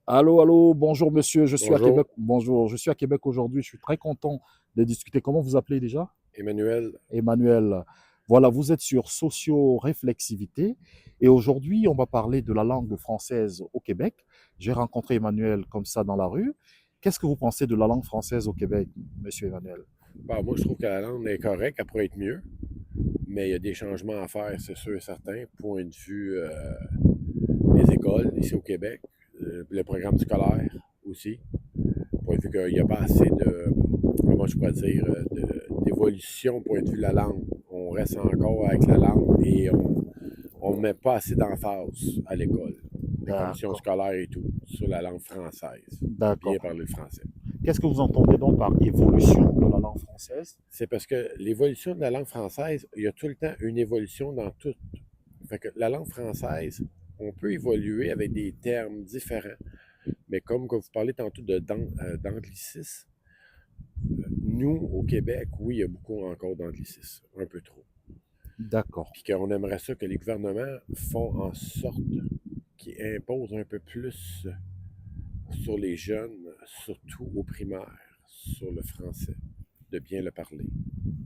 Allô, allô, bonjour monsieur, je suis à Bonjour, Québec. Bonjour, je suis à Québec aujourd'hui. Je suis très content de discuter. Comment vous appelez déjà? Emmanuel. Emmanuel. Voilà, vous êtes sur socio-réflexivité et aujourd'hui, on va parler de la langue française au Québec. J'ai rencontré Emmanuel comme ça dans la rue. Qu'est-ce que vous pensez de la langue française au Québec, monsieur Emmanuel? Moi, je trouve que la langue est correcte, elle pourrait être mieux, mais il y a des changements à faire, c'est sûr et certain. Point de vue des écoles ici au Québec, le programme scolaire aussi. Point de vue qu'il n'y a pas assez de, comment je pourrais dire, d'évolution, point de vue de la langue. On reste encore avec la langue et on ne met pas assez d'emphase à l'école, les commissions D'accord, scolaires et tout, sur la langue française, de bien d'accord. parler le français. Qu'est-ce que vous entendez donc par évolution de la langue française? C'est parce que l'évolution de la langue française, il y a tout le temps une évolution dans tout. Fait que la langue française, on peut évoluer avec des termes différents, mais comme vous parlez tantôt d'anglicisme, nous, au Québec, oui, il y a beaucoup encore d'anglicisme, un peu trop. D'accord, Puis qu'on aimerait ça que les gouvernements font en sorte qu'ils imposent un peu plus sur les jeunes, surtout au primaire, sur le français, de bien le parler.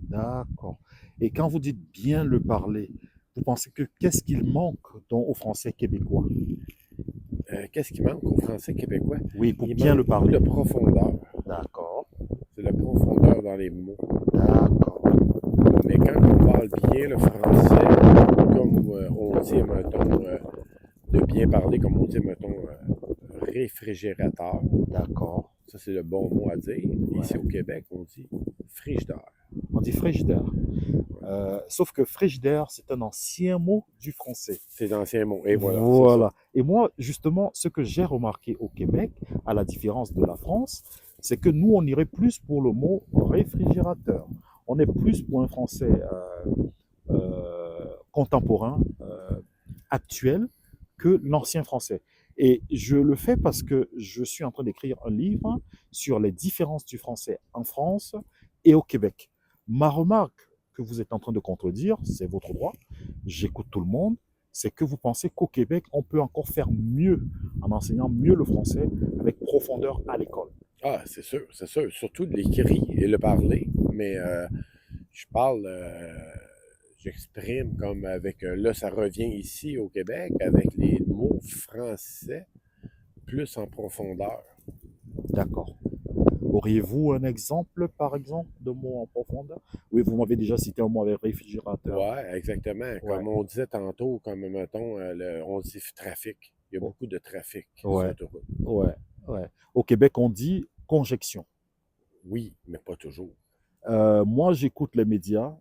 d'accord. Et quand vous dites bien le parler, vous pensez que qu'est-ce qu'il manque au français québécois? Qu'est-ce qui manque au français québécois? Oui, pour Il bien manque le beaucoup de parler. profondeur. D'accord, C'est la profondeur dans les mots. d'accord, Mais quand on parle bien le français, comme on dit, mettons, de bien parler, comme on dit, mettons, réfrigérateur, d'accord. ça c'est le bon mot à dire. Ici au Ouais. Québec, on dit frigidaire. On dit frigidaire. Ouais. Sauf que frigidaire, c'est un ancien mot du français. C'est d'anciens mots. Et voilà, c'est ça. Voilà. Et moi, justement, ce que j'ai remarqué au Québec, à la différence de la France, c'est que nous, on irait plus pour le mot réfrigérateur. On est plus pour un français contemporain, actuel, que l'ancien français. Et je le fais parce que je suis en train d'écrire un livre sur les différences du français en France et au Québec. Ma remarque que vous êtes en train de contredire, c'est votre droit, j'écoute tout le monde, c'est que vous pensez qu'au Québec, on peut encore faire mieux en enseignant mieux le français avec profondeur à l'école. Ah, c'est sûr, c'est sûr. Surtout de l'écrit et le parler. Mais je parle, j'exprime comme avec, là, ça revient ici au Québec avec les mots français plus en profondeur. D'accord. Auriez-vous un exemple, par exemple, de mots en profondeur? Oui, vous m'avez déjà cité un mot avec réfrigérateur. Ouais, exactement. Ouais. Comme on disait tantôt, comme mettons, on dit trafic. Il y a Oh, beaucoup de trafic sur ouais, l'autoroute. ouais, ouais. Au Québec, on dit conjection. Oui, mais pas toujours. Moi, j'écoute les médias.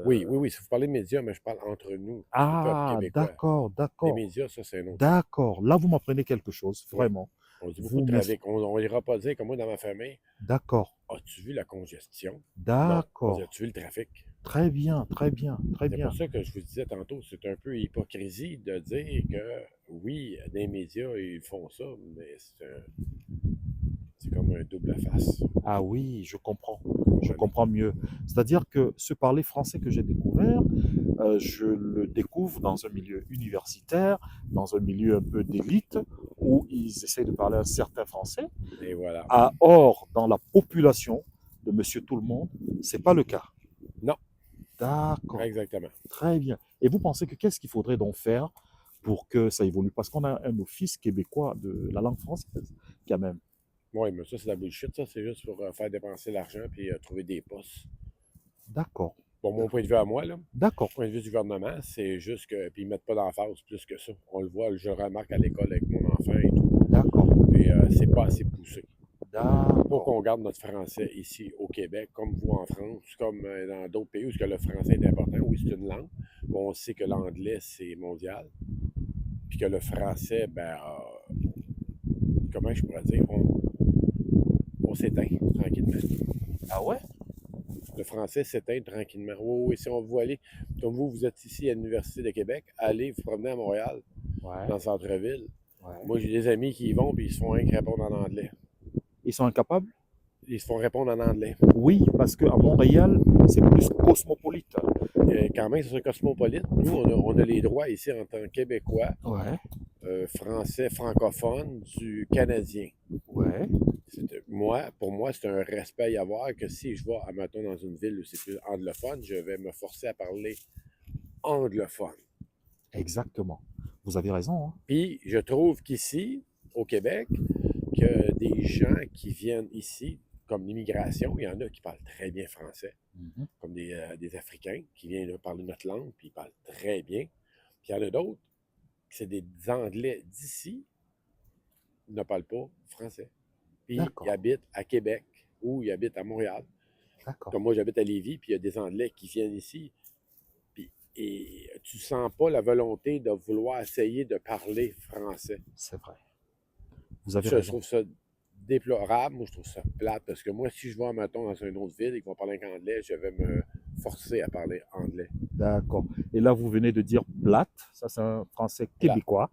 Oui, oui, oui. Si vous parlez de médias, mais je parle entre nous, le peuple Ah, québécois. d'accord, Les d'accord, médias, ça, c'est une autre chose. d'accord. Là, vous m'apprenez quelque chose, Oui. vraiment. On dit beaucoup Vous de m'es- trafic. On n'ira pas dire, comme moi dans ma famille, D'accord, as-tu vu la congestion? Non. On dit, d'accord. as-tu vu le trafic? Très bien, très bien, très C'est pour bien. ça que je vous disais tantôt, c'est un peu hypocrisie de dire que oui, les médias, ils font ça, mais c'est comme un double face. Ah oui, Vous je comprenez? comprends mieux. C'est-à-dire que ce parler français que j'ai découvert, je le découvre dans un milieu universitaire, dans un milieu un peu d'élite, où ils essaient de parler un certain français. Et voilà. Or, dans la population de Monsieur Tout le Monde, c'est pas le cas. Non, D'accord, exactement. très bien. Et vous pensez que qu'est-ce qu'il faudrait donc faire pour que ça évolue? Parce qu'on a un office québécois de la langue française, quand même. Oui, mais ça, c'est de la bullshit, ça. C'est juste pour faire dépenser l'argent puis trouver des postes. D'accord, Bon, mon point de vue à moi, là, d'accord, point de vue du gouvernement, c'est juste que. Puis ils mettent pas d'emphase plus que ça. On le voit, je le remarque à l'école avec mon enfant et tout. d'accord, Et c'est pas assez poussé. Pour d'accord. qu'on garde notre français ici au Québec, comme vous en France, comme dans d'autres pays où le français est important, oui, c'est une langue. On sait que l'anglais, c'est mondial. Puis que le français, ben, comment je pourrais dire, on s'éteint tranquillement. Ah ouais? Le français s'éteint tranquillement. Oui, oui, si on veut aller, comme vous êtes ici à l'Université de Québec, allez vous promener à Montréal, Ouais, dans le centre-ville. ouais. Moi, j'ai des amis qui y vont, puis ils se font rien que répondre en anglais. Ils sont incapables? Ils se font répondre en anglais. Oui, parce qu'à Montréal, c'est plus cosmopolite. Quand même, c'est un cosmopolite. Nous, Vous... on a les droits ici en tant que Québécois Ouais, français francophone du canadien. Ouais, Pour moi, c'est un respect à y avoir que si je vais, admettons, dans une ville où c'est plus anglophone, je vais me forcer à parler anglophone. exactement. Vous avez raison, hein. Puis, je trouve qu'ici, au Québec, que des gens qui viennent ici, comme l'immigration, il y en a qui parlent très bien français, Mhm. comme des Africains qui viennent là, parler notre langue, puis ils parlent très bien. Puis il y en a d'autres, c'est des Anglais d'ici, ils ne parlent pas français. Puis ils D'accord, habitent à Québec ou ils habitent à Montréal. d'accord. Comme moi, j'habite à Lévis, puis il y a des Anglais qui viennent ici. Puis, et tu sens pas la volonté de vouloir essayer de parler français. C'est vrai. Vous avez Je raison. trouve ça déplorable. Moi, je trouve ça plate parce que moi, si je vais, mettons, dans une autre ville et qu'on parle anglais, je vais me forcer à parler anglais. D'accord. Et là, vous venez de dire plate. Ça, c'est un français Plate. québécois.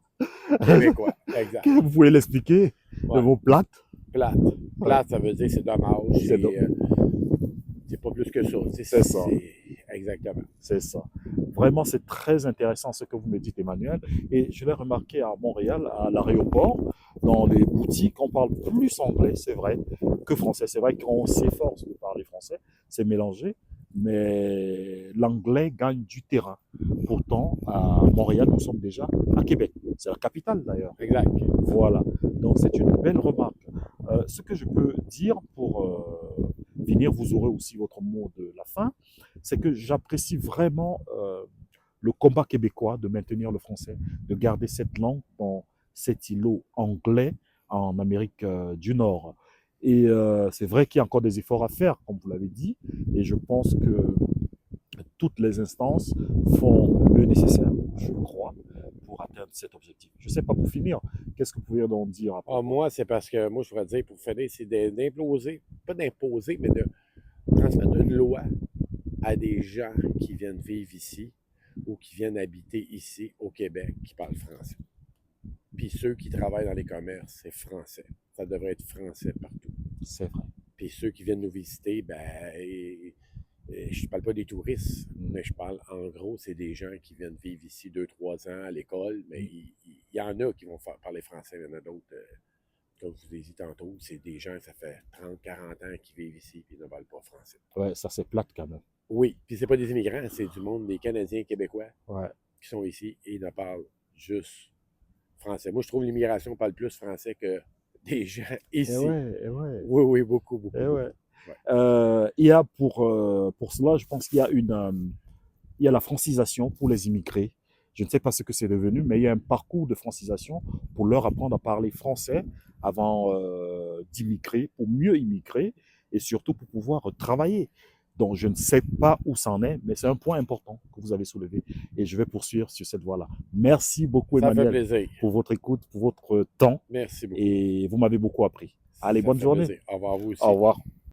Québécois, exact. Vous pouvez l'expliquer, le Ouais. mot plate? Plate. Ouais. Plate, ça veut dire c'est dommage. C'est pas plus que ça. C'est ça. Exactement. C'est ça. Vraiment, c'est très intéressant ce que vous me dites, Emmanuel. Et je l'ai remarqué à Montréal, à l'aéroport, dans les boutiques, on parle plus anglais, c'est vrai, que français. C'est vrai qu'on s'efforce de parler français, c'est mélangé, mais l'anglais gagne du terrain. Pourtant, à Montréal, nous sommes déjà à Québec. C'est la capitale d'ailleurs. Exact. Voilà. Donc, c'est une belle remarque. Ce que je peux dire pour finir, vous aurez aussi votre mot de la fin, c'est que j'apprécie vraiment le combat québécois de maintenir le français, de garder cette langue dans cet îlot anglais en Amérique du Nord. Et c'est vrai qu'il y a encore des efforts à faire, comme vous l'avez dit, et je pense que toutes les instances font le nécessaire, je crois, pour atteindre cet objectif. Je ne sais pas, pour finir, qu'est-ce que vous pouvez donc dire à propos? Moi, c'est parce que moi, je pourrais dire, pour finir, c'est d'imploser, pas d'imposer, mais de transmettre une loi à des gens qui viennent vivre ici ou qui viennent habiter ici au Québec qui parlent français. Puis ceux qui travaillent dans les commerces, c'est français. Ça devrait être français partout. C'est vrai. Puis ceux qui viennent nous visiter, je ne parle pas des touristes, mais je parle en gros, c'est des gens qui viennent vivre ici 2, 3 ans à l'école, mais il y en a qui vont parler français, il y en a d'autres, comme je vous ai dit tantôt, c'est des gens, ça fait 30, 40 ans qui vivent ici et ne parlent pas français. Ouais, ça c'est plate quand même. Oui, puis c'est pas des immigrants, c'est du monde, des Canadiens québécois Ouais. qui sont ici et ne parlent juste français. Moi, je trouve que l'immigration parle plus français que des gens ici. Et ouais. Oui, oui, beaucoup, beaucoup. Et ouais. Ouais. Il y a pour cela, je pense qu'il y a il y a la francisation pour les immigrés. Je ne sais pas ce que c'est devenu, mais il y a un parcours de francisation pour leur apprendre à parler français avant d'immigrer, pour mieux immigrer et surtout pour pouvoir travailler. Donc, je ne sais pas où ça en est, mais c'est un point important que vous avez soulevé et je vais poursuivre sur cette voie-là. Merci beaucoup, Ça fait Emmanuel, plaisir. pour votre écoute, pour votre temps Merci beaucoup. et vous m'avez beaucoup appris. Allez, Ça bonne fait journée. plaisir. Au revoir, vous aussi. Au revoir.